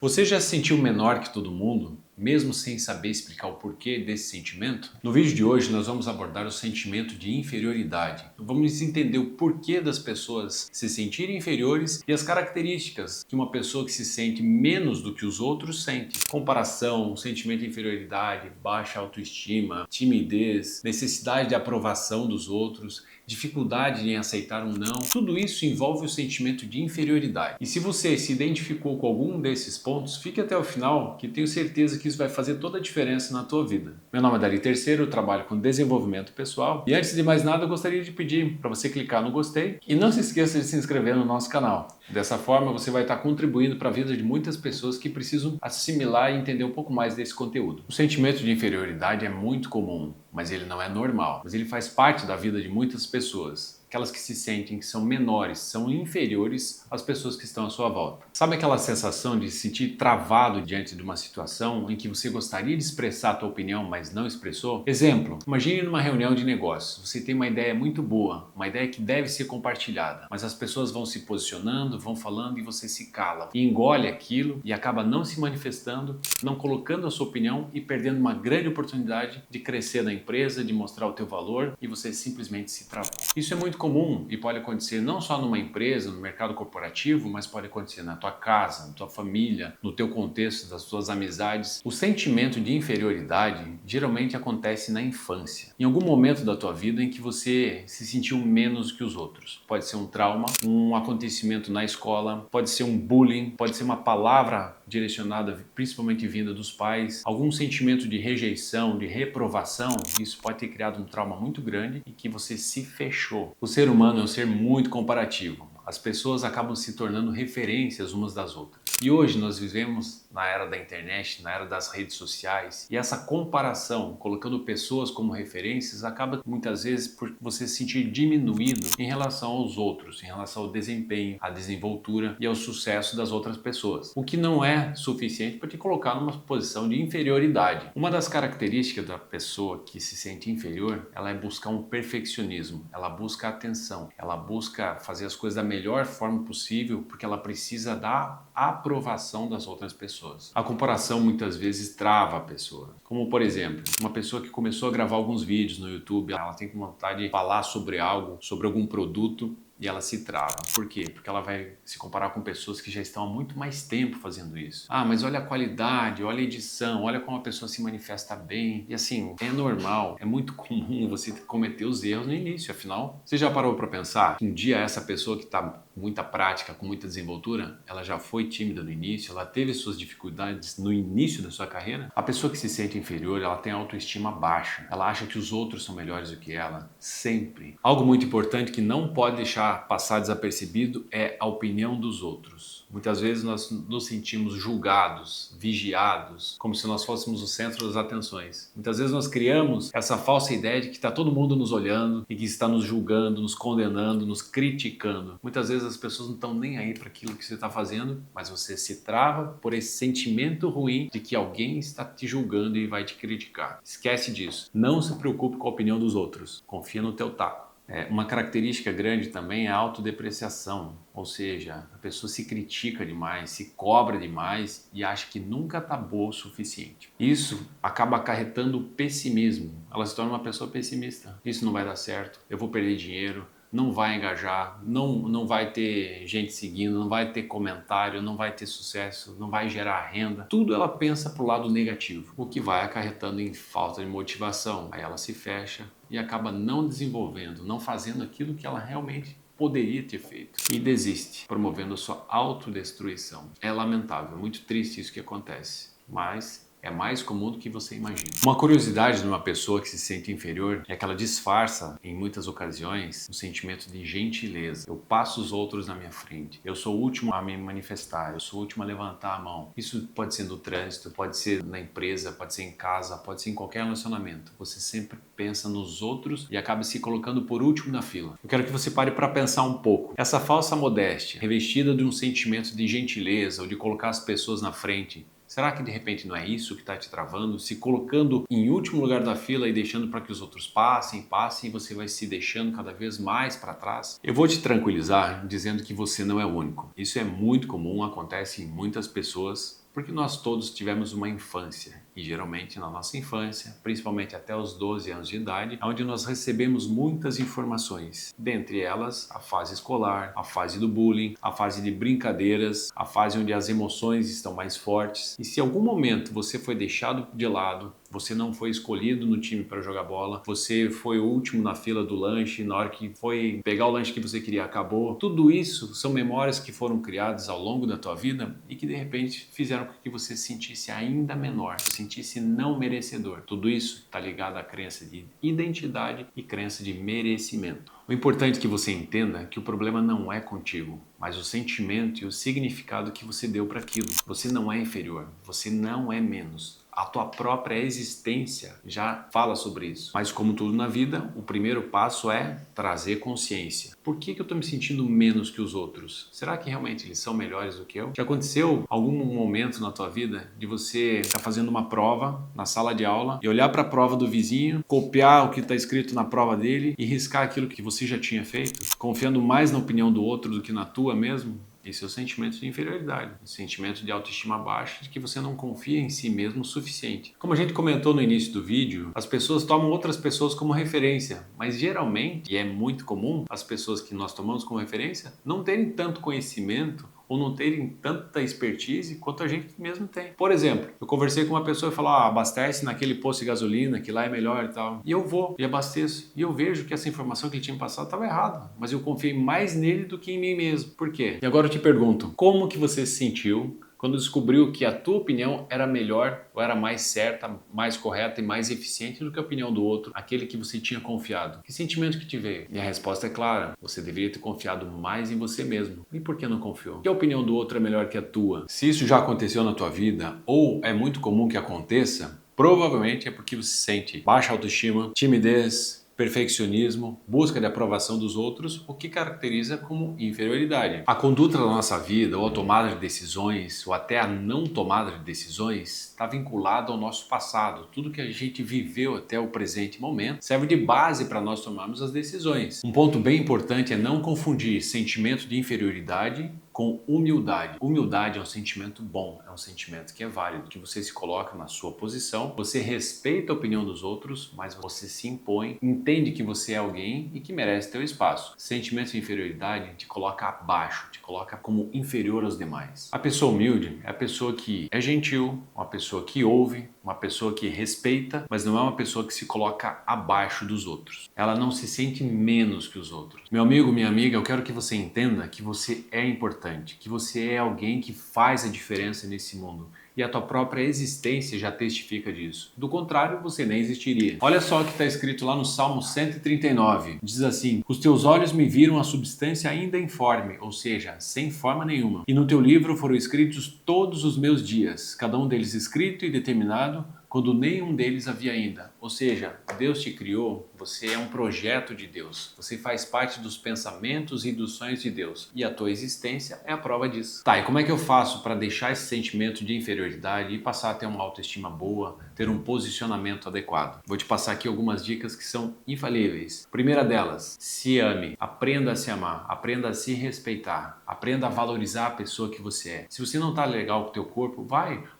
Você já se sentiu menor que todo mundo, mesmo sem saber explicar o porquê desse sentimento? No vídeo de hoje nós vamos abordar o sentimento de inferioridade. Vamos entender o porquê das pessoas se sentirem inferiores e as características que uma pessoa que se sente menos do que os outros sente. Comparação, sentimento de inferioridade, baixa autoestima, timidez, necessidade de aprovação dos outros, dificuldade em aceitar um não, tudo isso envolve o sentimento de inferioridade. E se você se identificou com algum desses pontos, fique até o final, que tenho certeza que isso vai fazer toda a diferença na tua vida. Meu nome é Dari Terceiro, eu trabalho com desenvolvimento pessoal e antes de mais nada eu gostaria de pedir para você clicar no gostei e não se esqueça de se inscrever no nosso canal. Dessa forma você vai estar contribuindo para a vida de muitas pessoas que precisam assimilar e entender um pouco mais desse conteúdo. O sentimento de inferioridade é muito comum, mas ele não é normal, mas ele faz parte da vida de muitas pessoas. Aquelas que se sentem que são menores, são inferiores às pessoas que estão à sua volta. Sabe aquela sensação de se sentir travado diante de uma situação em que você gostaria de expressar a tua opinião, mas não expressou? Exemplo, imagine numa reunião de negócios, você tem uma ideia muito boa, uma ideia que deve ser compartilhada, mas as pessoas vão se posicionando, vão falando e você se cala, e engole aquilo e acaba não se manifestando, não colocando a sua opinião e perdendo uma grande oportunidade de crescer na empresa, de mostrar o teu valor e você simplesmente se travou. Isso é muito comum e pode acontecer não só numa empresa, no mercado corporativo, mas pode acontecer na tua casa, na tua família, no teu contexto, das tuas amizades. O sentimento de inferioridade geralmente acontece na infância. Em algum momento da tua vida em que você se sentiu menos que os outros. Pode ser um trauma, um acontecimento na escola, pode ser um bullying, pode ser uma palavra direcionada principalmente vinda dos pais, algum sentimento de rejeição, de reprovação. Isso pode ter criado um trauma muito grande e que você se fechou. O ser humano é um ser muito comparativo. As pessoas acabam se tornando referências umas das outras. E hoje nós vivemos na era da internet, na era das redes sociais, e essa comparação, colocando pessoas como referências, acaba muitas vezes por você se sentir diminuído em relação aos outros, em relação ao desempenho, à desenvoltura e ao sucesso das outras pessoas. O que não é suficiente para te colocar numa posição de inferioridade. Uma das características da pessoa que se sente inferior, ela é buscar um perfeccionismo, ela busca atenção, ela busca fazer as coisas da melhor forma possível porque ela precisa da aprovação das outras pessoas. A comparação muitas vezes trava a pessoa. Como por exemplo, uma pessoa que começou a gravar alguns vídeos no YouTube, ela tem vontade de falar sobre algo, sobre algum produto, e ela se trava. Por quê? Porque ela vai se comparar com pessoas que já estão há muito mais tempo fazendo isso. Ah, mas olha a qualidade, olha a edição, olha como a pessoa se manifesta bem. E assim, é normal, é muito comum você cometer os erros no início. Afinal, você já parou para pensar que um dia essa pessoa que está com muita prática, com muita desenvoltura, ela já foi tímida no início, ela teve suas dificuldades no início da sua carreira? A pessoa que se sente inferior, ela tem autoestima baixa. Ela acha que os outros são melhores do que ela, sempre. Algo muito importante que não pode deixar passar desapercebido é a opinião dos outros. Muitas vezes nós nos sentimos julgados, vigiados, como se nós fôssemos o centro das atenções. Muitas vezes nós criamos essa falsa ideia de que está todo mundo nos olhando e que está nos julgando, nos condenando, nos criticando. Muitas vezes as pessoas não estão nem aí para aquilo que você está fazendo, mas você se trava por esse sentimento ruim de que alguém está te julgando e vai te criticar. Esquece disso. Não se preocupe com a opinião dos outros. Confia no teu taco. Uma característica grande também é a autodepreciação, ou seja, a pessoa se critica demais, se cobra demais e acha que nunca está boa o suficiente. Isso acaba acarretando pessimismo, ela se torna uma pessoa pessimista. Isso não vai dar certo, eu vou perder dinheiro, não vai engajar, não vai ter gente seguindo, não vai ter comentário, não vai ter sucesso, não vai gerar renda. Tudo ela pensa pro lado negativo, o que vai acarretando em falta de motivação. Aí ela se fecha e acaba não desenvolvendo, não fazendo aquilo que ela realmente poderia ter feito. E desiste, promovendo a sua autodestruição. É lamentável, é muito triste isso que acontece, mas é mais comum do que você imagina. Uma curiosidade de uma pessoa que se sente inferior é que ela disfarça, em muitas ocasiões, um sentimento de gentileza. Eu passo os outros na minha frente. Eu sou o último a me manifestar. Eu sou o último a levantar a mão. Isso pode ser no trânsito, pode ser na empresa, pode ser em casa, pode ser em qualquer relacionamento. Você sempre pensa nos outros e acaba se colocando por último na fila. Eu quero que você pare para pensar um pouco. Essa falsa modéstia, revestida de um sentimento de gentileza ou de colocar as pessoas na frente, será que de repente não é isso que está te travando? Se colocando em último lugar da fila e deixando para que os outros passem e você vai se deixando cada vez mais para trás? Eu vou te tranquilizar dizendo que você não é o único. Isso é muito comum, acontece em muitas pessoas Porque nós todos tivemos uma infância e geralmente na nossa infância, principalmente até os 12 anos de idade, é onde nós recebemos muitas informações. Dentre elas, a fase escolar, a fase do bullying, a fase de brincadeiras, a fase onde as emoções estão mais fortes. E se em algum momento você foi deixado de lado, você não foi escolhido no time para jogar bola, você foi o último na fila do lanche, na hora que foi pegar o lanche que você queria acabou. Tudo isso são memórias que foram criadas ao longo da tua vida e que de repente fizeram com que você se sentisse ainda menor, se sentisse não merecedor. Tudo isso está ligado à crença de identidade e crença de merecimento. O importante é que você entenda que o problema não é contigo, mas o sentimento e o significado que você deu para aquilo. Você não é inferior, você não é menos. A tua própria existência já fala sobre isso. Mas como tudo na vida, o primeiro passo é trazer consciência. Por que eu estou me sentindo menos que os outros? Será que realmente eles são melhores do que eu? Já aconteceu algum momento na tua vida de você estar fazendo uma prova na sala de aula e olhar para a prova do vizinho, copiar o que está escrito na prova dele e riscar aquilo que você já tinha feito, confiando mais na opinião do outro do que na tua mesmo? Esse é o sentimento de inferioridade, o sentimento de autoestima baixa, de que você não confia em si mesmo o suficiente. Como a gente comentou no início do vídeo, as pessoas tomam outras pessoas como referência, mas geralmente, e é muito comum, as pessoas que nós tomamos como referência não terem tanto conhecimento ou não terem tanta expertise quanto a gente mesmo tem. Por exemplo, eu conversei com uma pessoa e falou, abastece naquele posto de gasolina, que lá é melhor e tal. E eu vou e abasteço. E eu vejo que essa informação que ele tinha passado estava errada. Mas eu confiei mais nele do que em mim mesmo. Por quê? E agora eu te pergunto, como que você se sentiu quando descobriu que a tua opinião era melhor ou era mais certa, mais correta e mais eficiente do que a opinião do outro, aquele que você tinha confiado? Que sentimento que te veio? E a resposta é clara, você deveria ter confiado mais em você mesmo. E por que não confiou? Que a opinião do outro é melhor que a tua? Se isso já aconteceu na tua vida ou é muito comum que aconteça, provavelmente é porque você sente baixa autoestima, timidez, perfeccionismo, busca de aprovação dos outros, o que caracteriza como inferioridade. A conduta da nossa vida, ou a tomada de decisões, ou até a não tomada de decisões, está vinculada ao nosso passado. Tudo que a gente viveu até o presente momento serve de base para nós tomarmos as decisões. Um ponto bem importante é não confundir sentimento de inferioridade com humildade. Humildade é um sentimento bom, é um sentimento que é válido, que você se coloca na sua posição, você respeita a opinião dos outros, mas você se impõe, entende que você é alguém e que merece teu espaço. Sentimento de inferioridade te coloca abaixo, te coloca como inferior aos demais. A pessoa humilde é a pessoa que é gentil, uma pessoa que ouve, uma pessoa que respeita, mas não é uma pessoa que se coloca abaixo dos outros. Ela não se sente menos que os outros. Meu amigo, minha amiga, eu quero que você entenda que você é importante, que você é alguém que faz a diferença nesse mundo. E a tua própria existência já testifica disso. Do contrário, você nem existiria. Olha só o que está escrito lá no Salmo 139. Diz assim, os teus olhos me viram a substância ainda informe, ou seja, sem forma nenhuma. E no teu livro foram escritos todos os meus dias, cada um deles escrito e determinado, quando nenhum deles havia ainda. Ou seja, Deus te criou, você é um projeto de Deus. Você faz parte dos pensamentos e dos sonhos de Deus. E a tua existência é a prova disso. Tá, e como é que eu faço para deixar esse sentimento de inferioridade e passar a ter uma autoestima boa, ter um posicionamento adequado? Vou te passar aqui algumas dicas que são infalíveis. Primeira delas, se ame. Aprenda a se amar. Aprenda a se respeitar. Aprenda a valorizar a pessoa que você é. Se você não está legal com o teu corpo,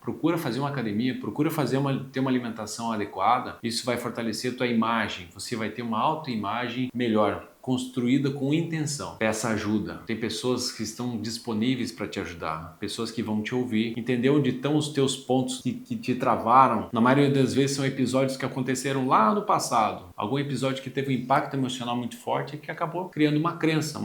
procura fazer uma academia, procura ter uma alimentação adequada. Isso vai fortalecer a tua imagem. Você vai ter uma autoimagem melhor, construída com intenção. Peça ajuda. Tem pessoas que estão disponíveis para te ajudar, pessoas que vão te ouvir, entender onde estão os teus pontos que te travaram. Na maioria das vezes são episódios que aconteceram lá no passado. Algum episódio que teve um impacto emocional muito forte e que acabou criando uma crença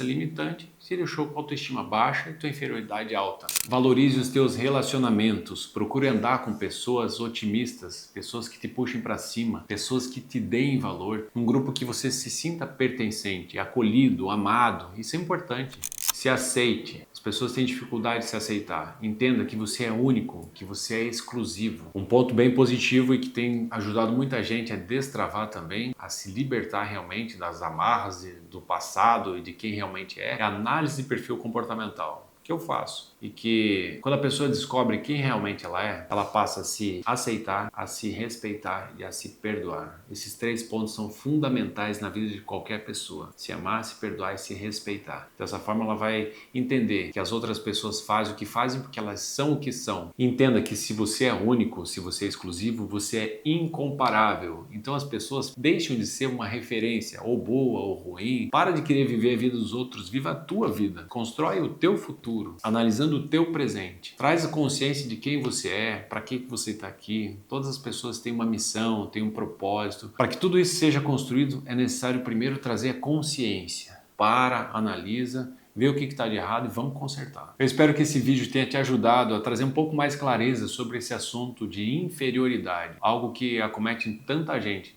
limitante, se deixou com autoestima baixa e tua inferioridade alta. Valorize os teus relacionamentos. Procure andar com pessoas otimistas, pessoas que te puxem para cima, pessoas que te deem valor, um grupo que você se sinta pertencente, acolhido, amado. Isso é importante. Se aceite. As pessoas têm dificuldade de se aceitar. Entenda que você é único, que você é exclusivo. Um ponto bem positivo e que tem ajudado muita gente a destravar também, a se libertar realmente das amarras do passado e de quem realmente é a análise de perfil comportamental. O que eu faço? e que quando a pessoa descobre quem realmente ela é, ela passa a se aceitar, a se respeitar e a se perdoar. Esses 3 pontos são fundamentais na vida de qualquer pessoa: se amar, se perdoar e se respeitar. Dessa forma ela vai entender que as outras pessoas fazem o que fazem porque elas são o que são. Entenda que se você é único, se você é exclusivo, você é incomparável. Então as pessoas deixam de ser uma referência, ou boa ou ruim. Para de querer viver a vida dos outros, viva a tua vida. Constrói o teu futuro, analisando o teu presente. Traz a consciência de quem você é, para que você está aqui. Todas as pessoas têm uma missão, têm um propósito. Para que tudo isso seja construído, é necessário primeiro trazer a consciência. Para, analisa, vê o que está de errado e vamos consertar. Eu espero que esse vídeo tenha te ajudado a trazer um pouco mais clareza sobre esse assunto de inferioridade, algo que acomete tanta gente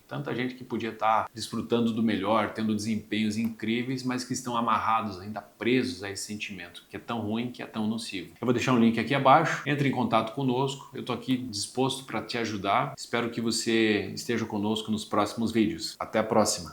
que podia estar desfrutando do melhor, tendo desempenhos incríveis, mas que estão amarrados, ainda presos a esse sentimento, que é tão ruim, que é tão nocivo. Eu vou deixar um link aqui abaixo, entre em contato conosco, eu estou aqui disposto para te ajudar. Espero que você esteja conosco nos próximos vídeos. Até a próxima!